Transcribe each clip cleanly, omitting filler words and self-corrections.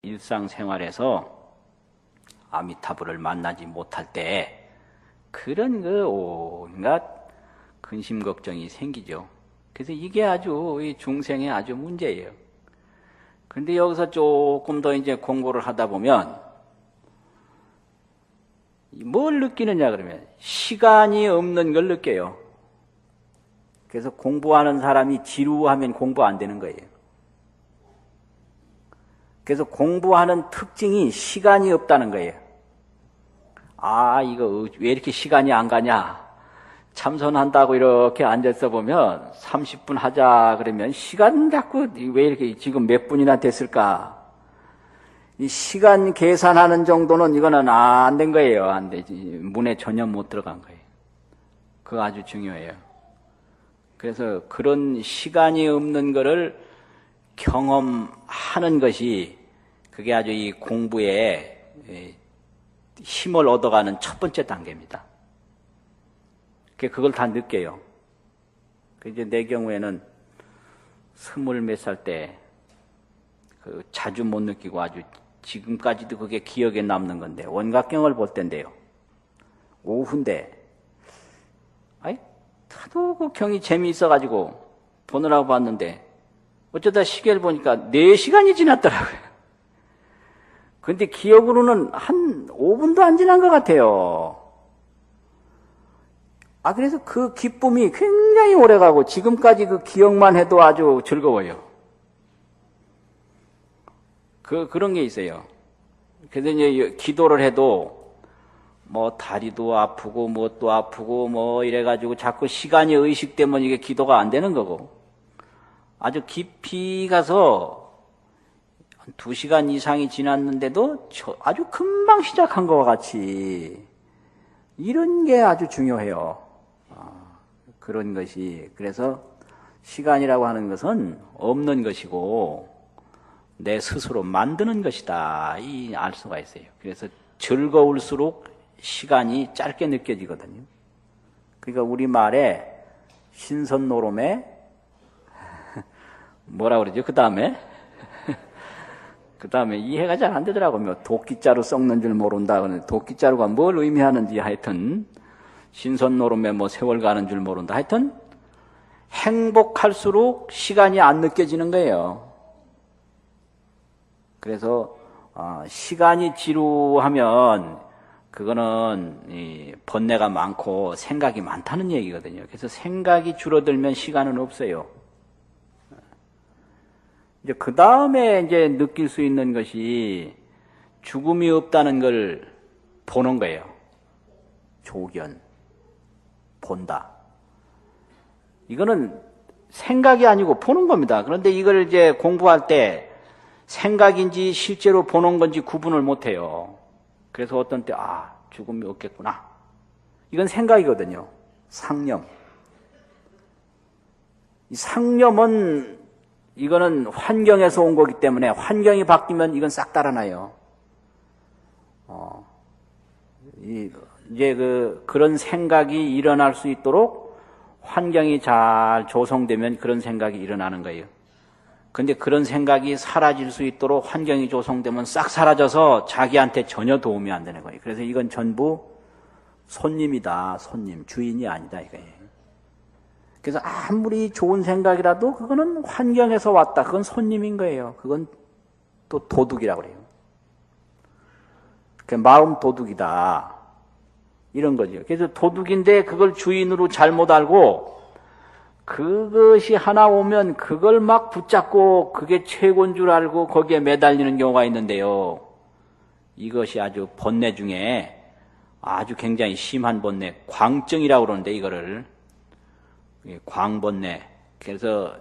일상생활에서 아미타불을 만나지 못할 때 그런 온갖 근심 걱정이 생기죠. 그래서 이게 아주 이 중생의 아주 문제예요. 근데 여기서 조금 더 이제 공부를 하다 보면 뭘 느끼느냐 그러면 시간이 없는 걸 느껴요. 그래서 공부하는 사람이 지루하면 공부 안 되는 거예요. 그래서 공부하는 특징이 시간이 없다는 거예요. 아, 이거 왜 이렇게 시간이 안 가냐? 참선한다고 이렇게 앉아서 보면 30분 하자 그러면 시간 자꾸 왜 이렇게 지금 몇 분이나 됐을까? 이 시간 계산하는 정도는 이거는 안 된 거예요. 안 되지. 문에 전혀 못 들어간 거예요. 그거 아주 중요해요. 그래서 그런 시간이 없는 거를 경험하는 것이 그게 아주 이 공부에 힘을 얻어가는 첫 번째 단계입니다. 그걸 다 느껴요. 이제 내 경우에는 20몇 살 때 자주 못 느끼고 아주 지금까지도 그게 기억에 남는 건데 원각경을 볼 때인데요. 오후인데 하도 그 경이 재미있어가지고 보느라고 봤는데 어쩌다 시계를 보니까 4시간이 지났더라고요. 근데 기억으로는 한 5분도 안 지난 것 같아요. 그래서 그 기쁨이 굉장히 오래가고 지금까지 그 기억만 해도 아주 즐거워요. 그런 게 있어요. 그래서 이제 기도를 해도 뭐 다리도 아프고 뭣도 아프고 뭐 이래가지고 자꾸 시간이 의식되면 이게 기도가 안 되는 거고 아주 깊이 가서 2시간 이상이 지났는데도 아주 금방 시작한 것과 같이 이런 게 아주 중요해요. 그런 것이 그래서 시간이라고 하는 것은 없는 것이고 내 스스로 만드는 것이다 이 알 수가 있어요. 그래서 즐거울수록 시간이 짧게 느껴지거든요. 그러니까 우리말에 신선노름에 뭐라 그러죠? 그 다음에 이해가 잘 안 되더라고요. 도끼자루 썩는 줄 모른다. 도끼자루가 뭘 의미하는지 하여튼 신선노름에 뭐 세월 가는 줄 모른다. 하여튼 행복할수록 시간이 안 느껴지는 거예요. 그래서 시간이 지루하면 그거는 번뇌가 많고 생각이 많다는 얘기거든요. 그래서 생각이 줄어들면 시간은 없어요. 이제 그 다음에 이제 느낄 수 있는 것이 죽음이 없다는 걸 보는 거예요. 조견, 본다. 이거는 생각이 아니고 보는 겁니다. 그런데 이걸 이제 공부할 때 생각인지 실제로 보는 건지 구분을 못 해요. 그래서 어떤 때, 죽음이 없겠구나. 이건 생각이거든요. 상념. 이 상념은 이거는 환경에서 온 거기 때문에 환경이 바뀌면 이건 싹 달아나요. 이제 그런 생각이 일어날 수 있도록 환경이 잘 조성되면 그런 생각이 일어나는 거예요. 근데 그런 생각이 사라질 수 있도록 환경이 조성되면 싹 사라져서 자기한테 전혀 도움이 안 되는 거예요. 그래서 이건 전부 손님이다. 손님, 주인이 아니다 이거예요. 그래서 아무리 좋은 생각이라도 그거는 환경에서 왔다. 그건 손님인 거예요. 그건 또 도둑이라고 그래요. 마음 도둑이다. 이런 거죠. 그래서 도둑인데 그걸 주인으로 잘못 알고 그것이 하나 오면 그걸 막 붙잡고 그게 최고인 줄 알고 거기에 매달리는 경우가 있는데요. 이것이 아주 번뇌 중에 아주 굉장히 심한 번뇌, 광증이라고 그러는데 이거를 광번뇌. 그래서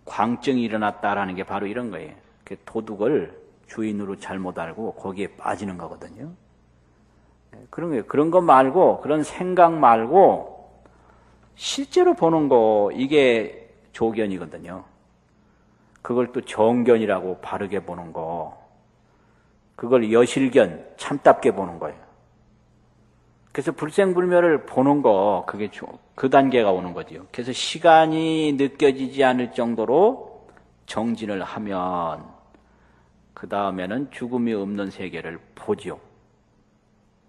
광증이 일어났다라는 게 바로 이런 거예요. 도둑을 주인으로 잘못 알고 거기에 빠지는 거거든요. 그런 거예요. 그런 거 말고 그런 생각 말고 실제로 보는 거 이게 조견이거든요. 그걸 또 정견이라고 바르게 보는 거. 그걸 여실견, 참답게 보는 거예요. 그래서 불생불멸을 보는 거 그게 그 단계가 오는 거죠. 그래서 시간이 느껴지지 않을 정도로 정진을 하면 그 다음에는 죽음이 없는 세계를 보지요.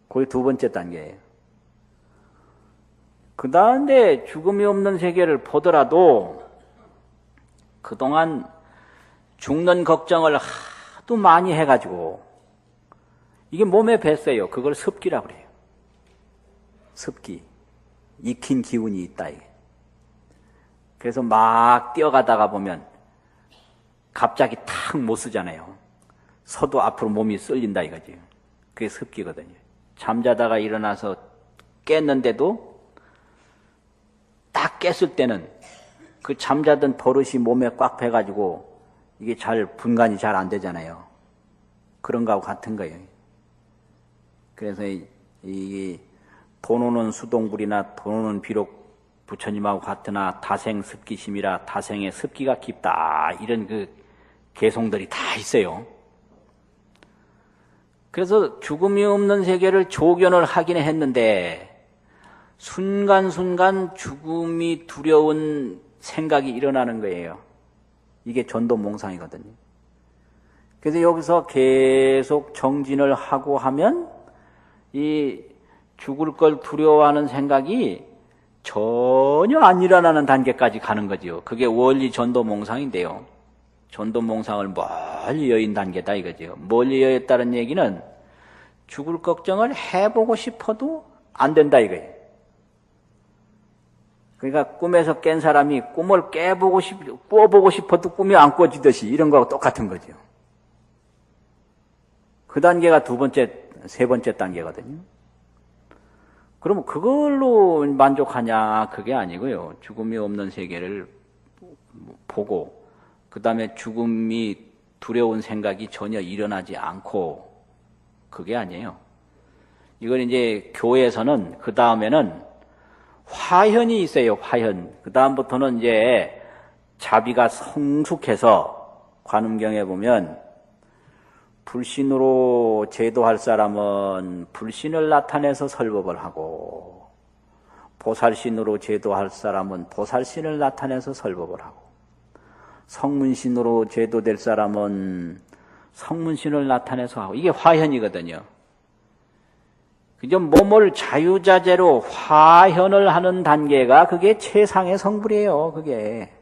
그게 두 번째 단계예요. 그 다음에 죽음이 없는 세계를 보더라도 그동안 죽는 걱정을 하도 많이 해가지고 이게 몸에 뱄어요. 그걸 습기라고 그래요. 습기. 익힌 기운이 있다. 이게. 그래서 막 뛰어가다가 보면 갑자기 탁 못 쓰잖아요. 서도 앞으로 몸이 쏠린다 이거지. 그게 습기거든요. 잠자다가 일어나서 깼는데도 딱 깼을 때는 그 잠자던 버릇이 몸에 꽉 배가지고 이게 잘 분간이 잘 안 되잖아요. 그런 거하고 같은 거예요. 그래서 이 돈 오는 수동불이나 돈 오는 비록 부처님하고 같으나 다생 습기심이라 다생의 습기가 깊다. 이런 그 개송들이 다 있어요. 그래서 죽음이 없는 세계를 조견을 하긴 했는데 순간순간 죽음이 두려운 생각이 일어나는 거예요. 이게 전도몽상이거든요. 그래서 여기서 계속 정진을 하고 하면 이 죽을 걸 두려워하는 생각이 전혀 안 일어나는 단계까지 가는 거죠. 그게 원리 전도몽상인데요. 전도몽상을 멀리 여인 단계다 이거죠. 멀리 여였다는 얘기는 죽을 걱정을 해보고 싶어도 안 된다 이거예요. 그러니까 꿈에서 깬 사람이 꿈을 꿔보고 싶어도 꿈이 안 꿔지듯이 이런 거하고 똑같은 거죠. 그 단계가 두 번째, 세 번째 단계거든요. 그러면 그걸로 만족하냐? 그게 아니고요. 죽음이 없는 세계를 보고 그 다음에 죽음이 두려운 생각이 전혀 일어나지 않고 그게 아니에요. 이건 이제 교회에서는 그 다음에는 화현이 있어요. 화현. 그 다음부터는 이제 자비가 성숙해서 관음경에 보면 불신으로 제도할 사람은 불신을 나타내서 설법을 하고 보살신으로 제도할 사람은 보살신을 나타내서 설법을 하고 성문신으로 제도될 사람은 성문신을 나타내서 하고 이게 화현이거든요. 그저 몸을 자유자재로 화현을 하는 단계가 그게 최상의 성불이에요. 그게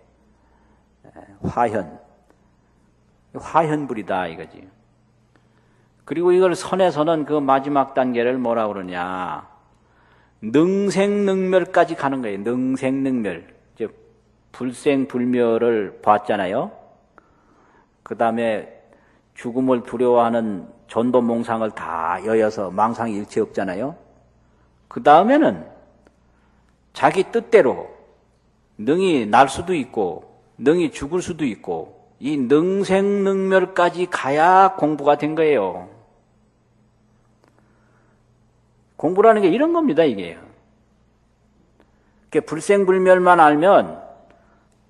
화현불이다 이거지. 그리고 이걸 선에서는 그 마지막 단계를 뭐라 그러냐. 능생능멸까지 가는 거예요. 능생능멸. 이제 불생불멸을 봤잖아요. 그 다음에 죽음을 두려워하는 전도몽상을 다 여여서 망상이 일체 없잖아요. 그 다음에는 자기 뜻대로 능이 날 수도 있고 능이 죽을 수도 있고 이 능생능멸까지 가야 공부가 된 거예요. 공부라는 게 이런 겁니다, 이게. 불생불멸만 알면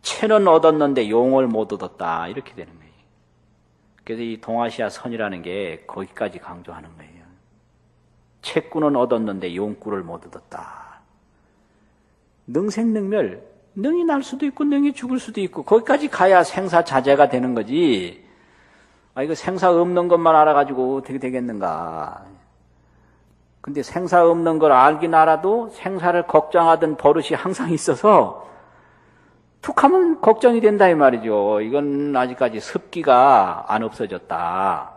체는 얻었는데 용을 못 얻었다. 이렇게 되는 거예요. 그래서 이 동아시아 선이라는 게 거기까지 강조하는 거예요. 채꾸는 얻었는데 용꾸를 못 얻었다. 능생능멸, 능이 날 수도 있고 능이 죽을 수도 있고 거기까지 가야 생사자재가 되는 거지. 이거 생사 없는 것만 알아가지고 어떻게 되겠는가. 근데 생사 없는 걸 알긴 알아도 생사를 걱정하던 버릇이 항상 있어서 툭 하면 걱정이 된다 이 말이죠. 이건 아직까지 습기가 안 없어졌다.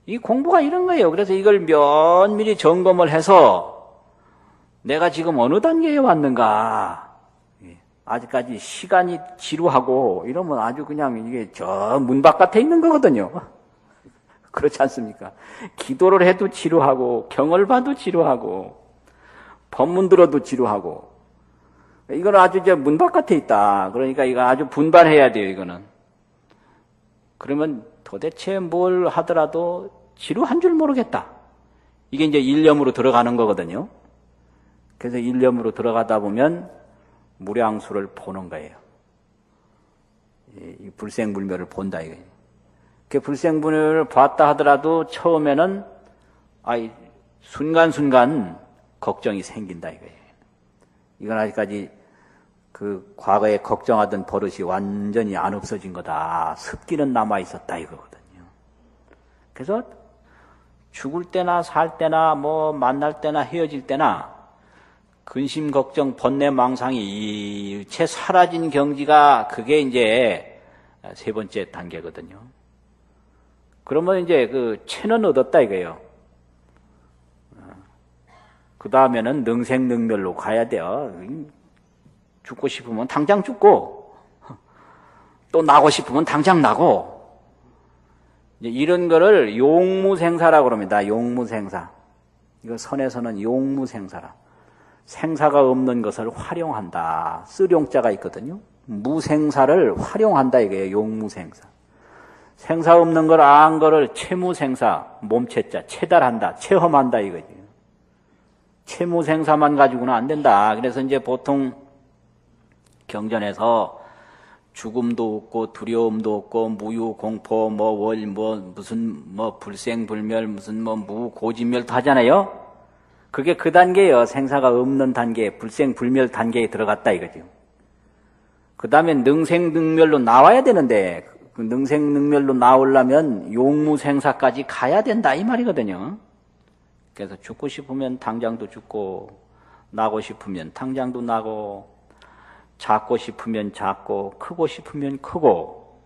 이 공부가 이런 거예요. 그래서 이걸 면밀히 점검을 해서 내가 지금 어느 단계에 왔는가. 아직까지 시간이 지루하고 이러면 아주 그냥 이게 저 문 바깥에 있는 거거든요. 그렇지 않습니까? 기도를 해도 지루하고 경을 봐도 지루하고 법문 들어도 지루하고 이건 아주 이제 문 바깥에 있다. 그러니까 이거 아주 분발해야 돼요. 이거는. 그러면 도대체 뭘 하더라도 지루한 줄 모르겠다. 이게 이제 일념으로 들어가는 거거든요. 그래서 일념으로 들어가다 보면 무량수를 보는 거예요. 이 불생불멸을 본다 이거예요. 그 불생불멸을 봤다 하더라도 처음에는 순간순간 걱정이 생긴다 이거예요. 이건 아직까지 그 과거에 걱정하던 버릇이 완전히 안 없어진 거다. 습기는 남아 있었다 이거거든요. 그래서 죽을 때나 살 때나 뭐 만날 때나 헤어질 때나 근심, 걱정, 번뇌, 망상이 채 사라진 경지가 그게 이제 세 번째 단계거든요. 그러면 이제 그 채는 얻었다 이거예요. 그 다음에는 능생능멸로 가야 돼요. 죽고 싶으면 당장 죽고 또 나고 싶으면 당장 나고 이런 거를 용무생사라고 그럽니다. 용무생사. 이거 선에서는 용무생사라. 생사가 없는 것을 활용한다. 쓰룡자가 있거든요. 무생사를 활용한다 이거예요. 용무생사. 생사 없는 걸 안 거를 채무생사, 몸체자, 체달한다, 체험한다 이거지. 채무생사만 가지고는 안 된다. 그래서 이제 보통 경전에서 죽음도 없고 두려움도 없고 무유공포 무슨 불생불멸 무슨 무고진멸도 하잖아요. 그게 그 단계예요. 생사가 없는 단계, 불생불멸 단계에 들어갔다 이거죠. 그 다음에 능생능멸로 나와야 되는데 그 능생능멸로 나오려면 용무생사까지 가야 된다 이 말이거든요. 그래서 죽고 싶으면 당장도 죽고 나고 싶으면 당장도 나고 작고 싶으면 작고 크고 싶으면 크고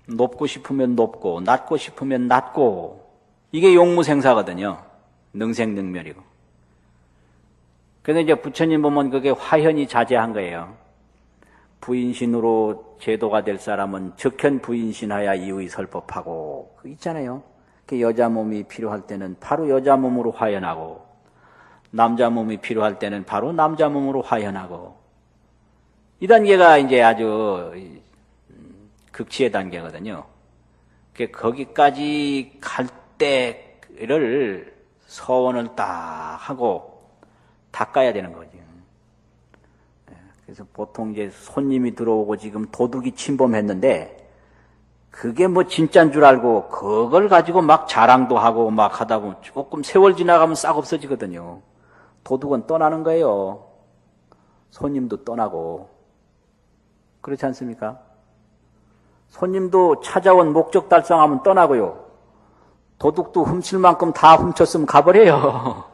높고 싶으면 높고 낮고 싶으면 낮고 이게 용무생사거든요. 능생능멸이고. 그래서 이제 부처님 보면 그게 화현이 자제한 거예요. 부인신으로 제도가 될 사람은 적현 부인신하야 이의 설법하고 그 있잖아요. 그 여자 몸이 필요할 때는 바로 여자 몸으로 화현하고 남자 몸이 필요할 때는 바로 남자 몸으로 화현하고 이 단계가 이제 아주 극치의 단계거든요. 거기까지 갈 때를 서원을 딱 하고 닦아야 되는 거죠. 그래서 보통 이제 손님이 들어오고 지금 도둑이 침범했는데 그게 뭐 진짜인 줄 알고 그걸 가지고 막 자랑도 하고 막 하다 보면 조금 세월 지나가면 싹 없어지거든요. 도둑은 떠나는 거예요. 손님도 떠나고. 그렇지 않습니까? 손님도 찾아온 목적 달성하면 떠나고요. 도둑도 훔칠 만큼 다 훔쳤으면 가버려요.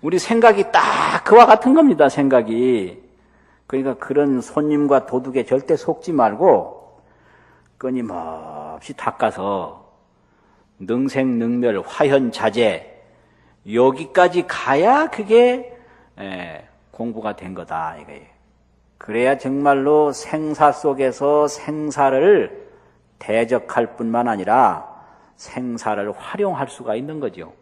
우리 생각이 딱 그와 같은 겁니다. 생각이. 그러니까 그런 손님과 도둑에 절대 속지 말고 끊임없이 닦아서 능생능멸 화현자재 여기까지 가야 그게 공부가 된 거다 이거예요. 그래야 정말로 생사 속에서 생사를 대적할 뿐만 아니라 생사를 활용할 수가 있는 거죠.